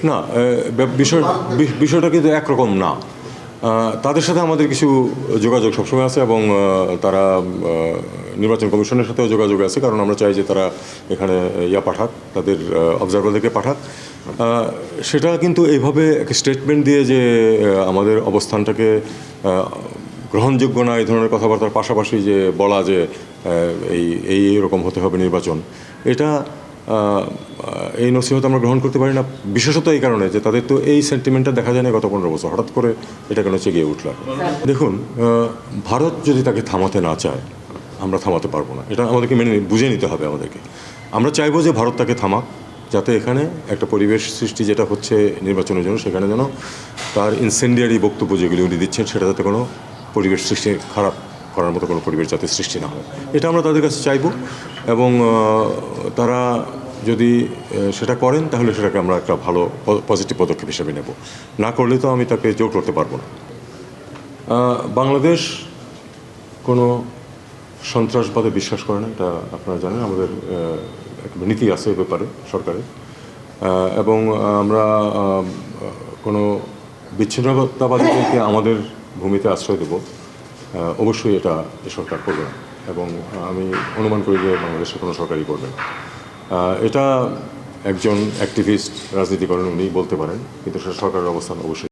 না, বিষয়টা কিন্তু একরকম না। তাদের সাথে আমাদের কিছু যোগাযোগ সবসময় আছে এবং তারা নির্বাচন কমিশনের সাথেও যোগাযোগ আছে, কারণ আমরা চাই যে তারা এখানে পাঠাক, তাদের অবজারভারদেরকে পাঠাক। সেটা কিন্তু এইভাবে স্টেটমেন্ট দিয়ে যে আমাদের অবস্থানটাকে গ্রহণযোগ্য না এই ধরনের কথাবার্তার পাশাপাশি যে বলা যে এইরকম হতে হবে নির্বাচন, এটা এই নসিহত আমরা গ্রহণ করতে পারি না, বিশেষত এই কারণে যে তাদের তো এই সেন্টিমেন্টটা দেখা যায় না গত 15 বছর, হঠাৎ করে এটা কেন চেয়ে উঠল। দেখুন, ভারত যদি তাকে থামাতে না চায় আমরা থামাতে পারবো না, এটা আমাদেরকে বুঝে নিতে হবে। আমরা চাইবো যে ভারত তাকে থামাক, যাতে এখানে একটা পরিবেশ সৃষ্টি যেটা হচ্ছে নির্বাচনের জন্য, সেখানে যেন তার ইনসেন্ডিয়ারি বক্তব্য যেগুলি উনি দিচ্ছেন সেটা যাতে কোনো পরিবেশ সৃষ্টি খারাপ করার মতো কোনো পরিবেশ যাতে সৃষ্টি না হয়, এটা আমরা তাদের কাছে চাইব। এবং তারা যদি সেটা করেন তাহলে সেটাকে আমরা একটা ভালো পজিটিভ পদক্ষেপ হিসেবে নেব, না করলে তো আমি তাকে জোর করতে পারবো না। বাংলাদেশ কোনো সন্ত্রাসবাদে বিশ্বাস করে না, এটা আপনারা জানেন। আমাদের নীতি আছে এ ব্যাপারে সরকারের, এবং আমরা কোনো বিচ্ছিন্নতাবাদীদেরকে আমাদের ভূমিতে আশ্রয় দেব অবশ্যই এটা এ সরকার করবে না, এবং আমি অনুমান করি যে বাংলাদেশে কোনো সরকারই করবে না। এটা একজন অ্যাক্টিভিস্ট রাজনীতি করেন উনি বলতে পারেন, কিন্তু সেটা সরকারের অবস্থান অবশ্যই